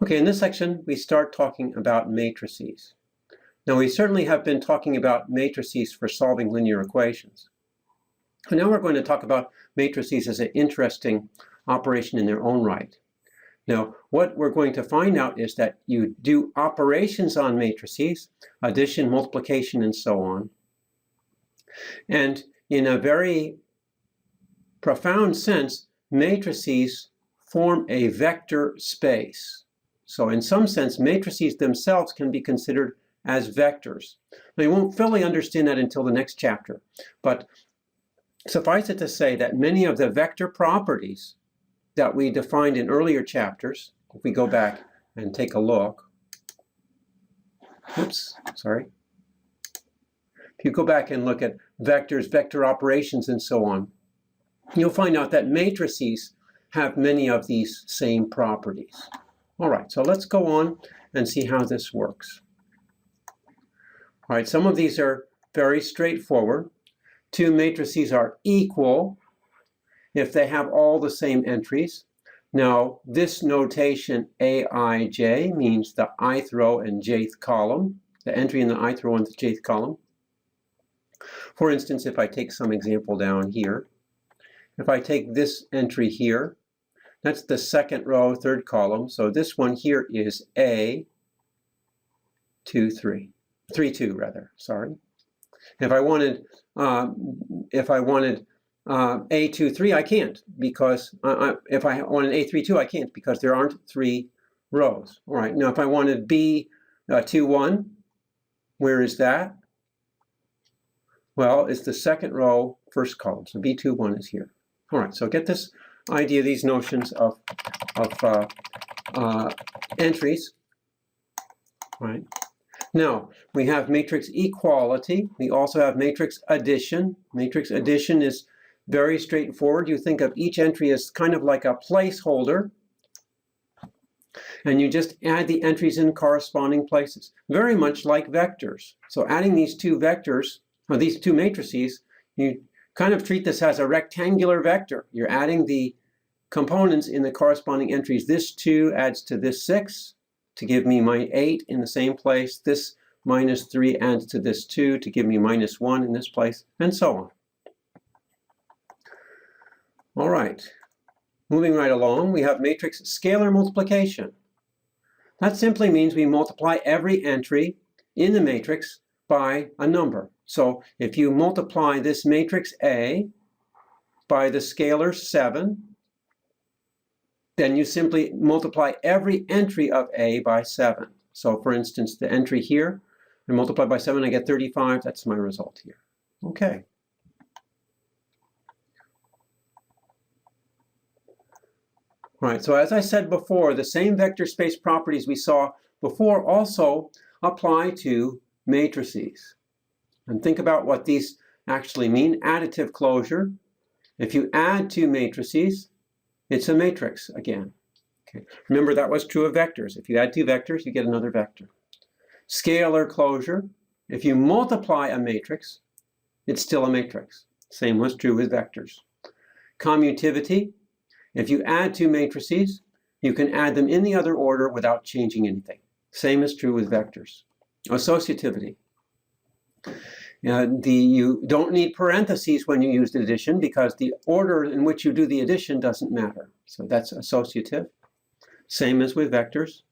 Okay, in this section, we start talking about matrices. Now, we certainly have been talking about matrices for solving linear equations. And now we're going to talk about matrices as an interesting operation in their own right. Now, what we're going to find out is that you do operations on matrices, addition, multiplication, and so on. And in a very profound sense, matrices form a vector space. So in some sense, matrices themselves can be considered as vectors. Now, you won't fully understand that until the next chapter, but suffice it to say that many of the vector properties that we defined in earlier chapters, if we go back and take a look, if you go back and look at vectors, vector operations, and so on, you'll find out that matrices have many of these same properties. All right, so let's go on and see how this works. All right, some of these are very straightforward. Two matrices are equal if they have all the same entries. Now, this notation Aij means the ith row and jth column, the entry in the ith row and the jth column. For instance, if I take some example down here, if I take this entry here, that's the second row, third column. So this one here is A, 2, 3. 3, 2 rather, sorry. If I wanted A2, 3, I can't, because if I wanted A3, 2, I can't, because there aren't 3 rows. All right, now if I wanted B2, 1, where is that? Well, it's the second row, first column, so B2, 1 is here. All right, so get this idea, these notions of entries, right? Now, we have matrix equality. We also have matrix addition. Matrix addition is very straightforward. You think of each entry as kind of like a placeholder, and you just add the entries in corresponding places, very much like vectors. So adding these two vectors, or these two matrices, you kind of treat this as a rectangular vector. You're adding the components in the corresponding entries. This 2 adds to this 6 to give me my 8 in the same place. This minus 3 adds to this 2 to give me minus 1 in this place, and so on. All right, moving right along, we have matrix scalar multiplication. That simply means we multiply every entry in the matrix by a number. So if you multiply this matrix A by the scalar 7, then you simply multiply every entry of A by 7. So for instance, the entry here, I multiply by 7, I get 35. That's my result here. Okay. All right, so as I said before, the same vector space properties we saw before also apply to matrices. And think about what these actually mean. Additive closure. If you add two matrices, it's a matrix again. Okay. Remember, that was true of vectors. If you add two vectors, you get another vector. Scalar closure. If you multiply a matrix, it's still a matrix. Same was true with vectors. Commutativity. If you add two matrices, you can add them in the other order without changing anything. Same is true with vectors. Associativity. You don't need parentheses when you use the addition because the order in which you do the addition doesn't matter. So that's associative. Same as with vectors.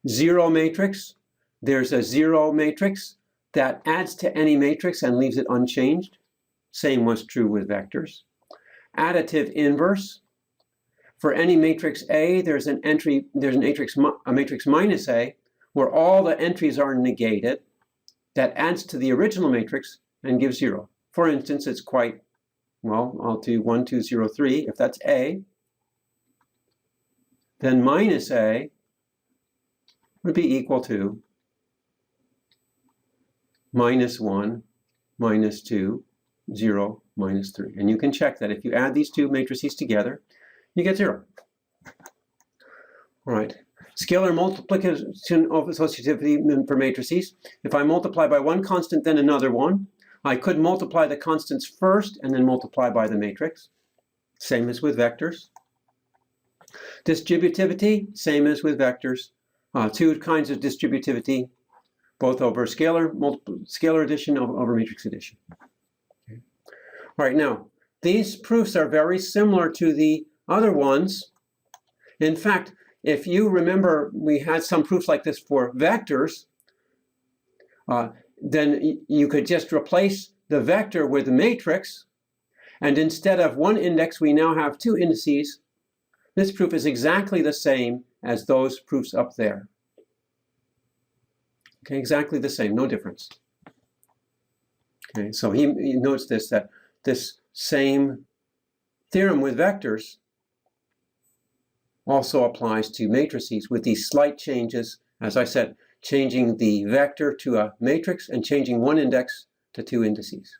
Zero matrix. There's a zero matrix that adds to any matrix and leaves it unchanged. Same was true with vectors. Additive inverse. For any matrix A, there's a matrix minus A, where all the entries are negated. That adds to the original matrix and gives 0. For instance, it's quite, well, I'll do 1, 2, 0, 3. If that's A, then minus A would be equal to minus 1, minus 2, 0, minus 3. And you can check that if you add these two matrices together, you get 0. All right. Scalar multiplication of associativity for matrices. If I multiply by one constant, then another one, I could multiply the constants first and then multiply by the matrix. Same as with vectors. Distributivity, same as with vectors. two kinds of distributivity, both over scalar addition over matrix addition. Okay. All right, now, these proofs are very similar to the other ones. In fact, if you remember, we had some proofs like this for vectors. Then you could just replace the vector with the matrix, and instead of one index, we now have two indices. This proof is exactly the same as those proofs up there. Okay, exactly the same, no difference. Okay, so he notes that this same theorem with vectors also applies to matrices with these slight changes, as I said, changing the vector to a matrix and changing one index to two indices.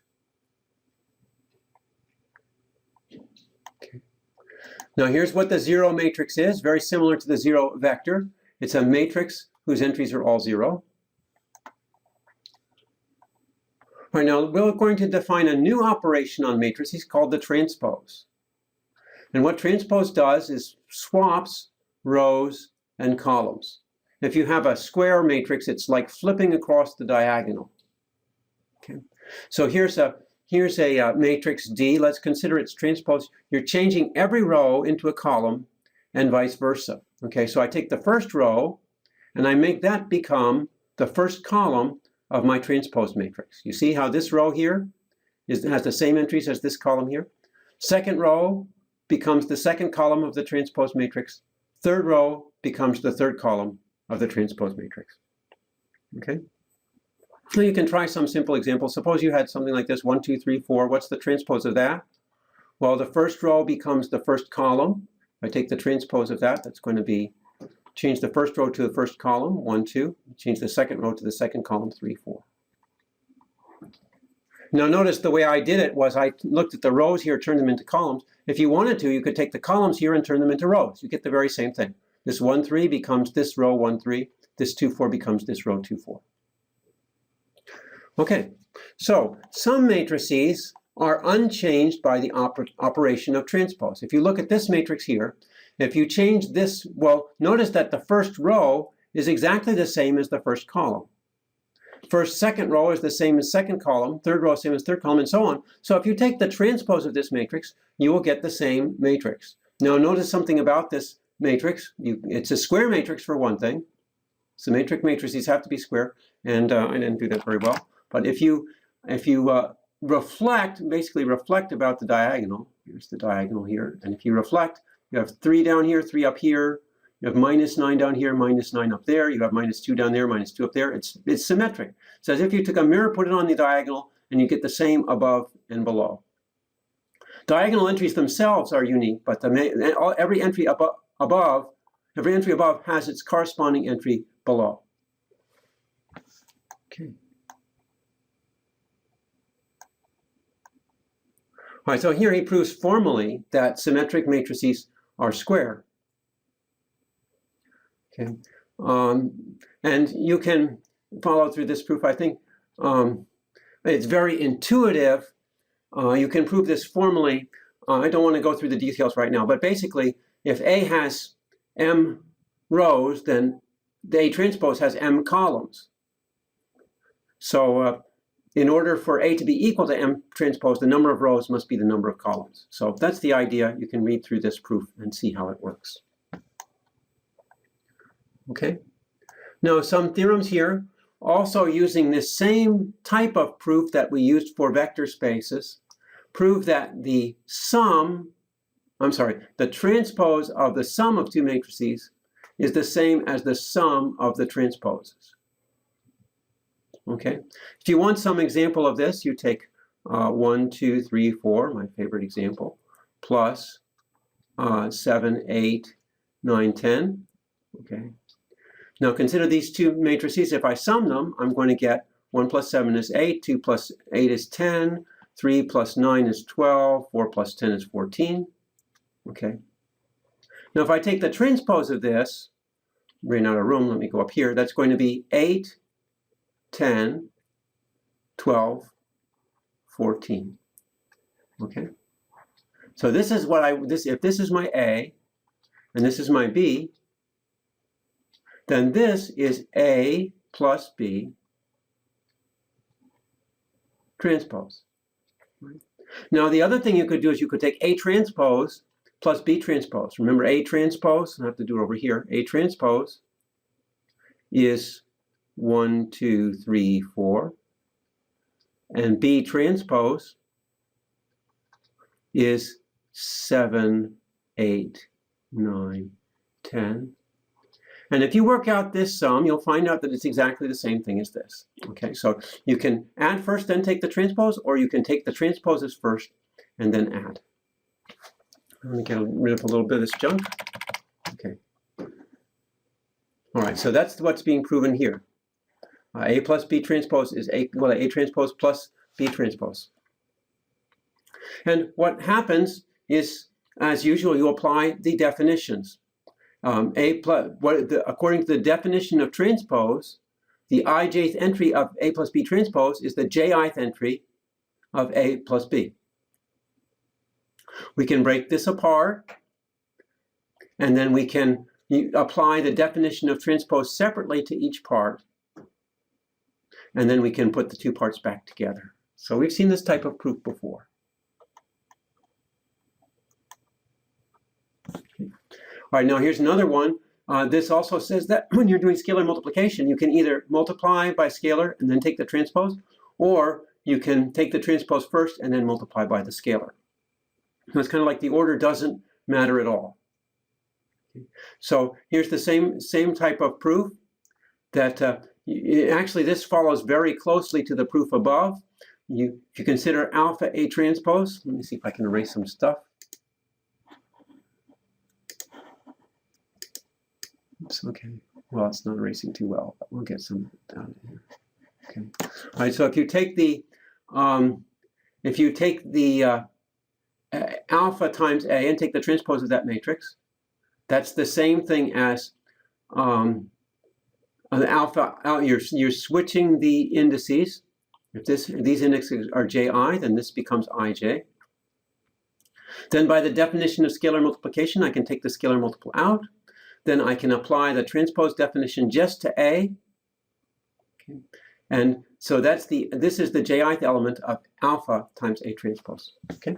Okay. Now here's what the zero matrix is, very similar to the zero vector. It's a matrix whose entries are all zero. All right, now we're going to define a new operation on matrices called the transpose. And what transpose does is swaps rows and columns. If you have a square matrix, it's like flipping across the diagonal. Okay. So here's a matrix D. Let's consider its transpose. You're changing every row into a column and vice versa. Okay, so I take the first row and I make that become the first column of my transpose matrix. You see how this row here has the same entries as this column here? Second row becomes the second column of the transpose matrix. Third row becomes the third column of the transpose matrix. Okay? Now you can try some simple examples. Suppose you had something like this, 1, 2, 3, 4. What's the transpose of that? Well, the first row becomes the first column. If I take the transpose of that, that's going to be change the first row to the first column, 1, 2. Change the second row to the second column, 3, 4. Now notice the way I did it was I looked at the rows here, turned them into columns. If you wanted to, you could take the columns here and turn them into rows. You get the very same thing. This 1, 3 becomes this row 1, 3. This 2, 4 becomes this row 2, 4. Okay, so some matrices are unchanged by the operation of transpose. If you look at this matrix here, if you change this, well, notice that the first row is exactly the same as the first column. Second row is the same as second column, third row is the same as third column, and so on. So if you take the transpose of this matrix, you will get the same matrix. Now notice something about this matrix. It's a square matrix for one thing. Symmetric matrices have to be square, and I didn't do that very well. But if you basically reflect about the diagonal, here's the diagonal here, and if you reflect, you have 3 down here, 3 up here, you have -9 down here, -9 up there, you have -2 down there, -2 up there. It's symmetric. It's as if you took a mirror, put it on the diagonal, and you get the same above and below. Diagonal entries themselves are unique, but every entry above has its corresponding entry below. Okay. All right, so here he proves formally that symmetric matrices are square. Okay, and you can follow through this proof. I think it's very intuitive. You can prove this formally. I don't want to go through the details right now, but basically, if A has m rows, then the A transpose has m columns. So in order for A to be equal to m transpose, the number of rows must be the number of columns. So that's the idea. You can read through this proof and see how it works. Okay. Now some theorems here, also using this same type of proof that we used for vector spaces, prove that the transpose of the sum of two matrices is the same as the sum of the transposes. Okay. If you want some example of this, you take 1, 2, 3, 4, my favorite example, plus 7, 8, 9, 10. Okay. Now consider these two matrices. If I sum them, I'm going to get 1 plus 7 is 8, 2 plus 8 is 10, 3 plus 9 is 12, 4 plus 10 is 14. Okay. Now if I take the transpose of this, ran out of room, let me go up here, that's going to be 8, 10, 12, 14. Okay. So this is what if this is my A and this is my B, then this is A plus B transpose. Now, the other thing you could do is you could take A transpose plus B transpose. Remember, A transpose, I have to do it over here. A transpose is 1, 2, 3, 4. And B transpose is 7, 8, 9, 10. And if you work out this sum, you'll find out that it's exactly the same thing as this. Okay, so you can add first, then take the transpose, or you can take the transposes first and then add. Let me get rid of a little bit of this junk. Okay. All right, so that's what's being proven here. A plus B transpose is equal to A transpose plus B transpose. And what happens is, as usual, you apply the definitions. According to the definition of transpose, the ijth entry of A plus B transpose is the jith entry of A plus B. We can break this apart, and then we can apply the definition of transpose separately to each part, and then we can put the two parts back together. So we've seen this type of proof before. All right, now here's another one. This also says that when you're doing scalar multiplication, you can either multiply by scalar and then take the transpose, or you can take the transpose first and then multiply by the scalar. So it's kind of like the order doesn't matter at all. So here's the same type of proof that actually this follows very closely to the proof above. If you consider alpha A transpose, let me see if I can erase some stuff. Oops, okay. Well, it's not erasing too well, but we'll get some down here. Okay. All right. So if you take the alpha times A and take the transpose of that matrix, that's the same thing as alpha. You're switching the indices. If these indexes are ji, then this becomes ij. Then by the definition of scalar multiplication, I can take the scalar multiple out. Then I can apply the transpose definition just to A. Okay. And so this is the jith element of alpha times A transpose. Okay.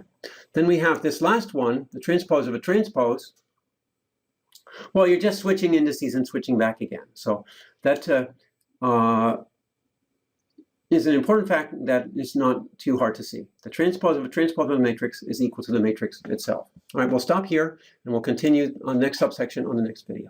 Then we have this last one, the transpose of a transpose. Well, you're just switching indices and switching back again. So that is an important fact that is not too hard to see. The transpose of a matrix is equal to the matrix itself. All right, we'll stop here and we'll continue on the next subsection on the next video.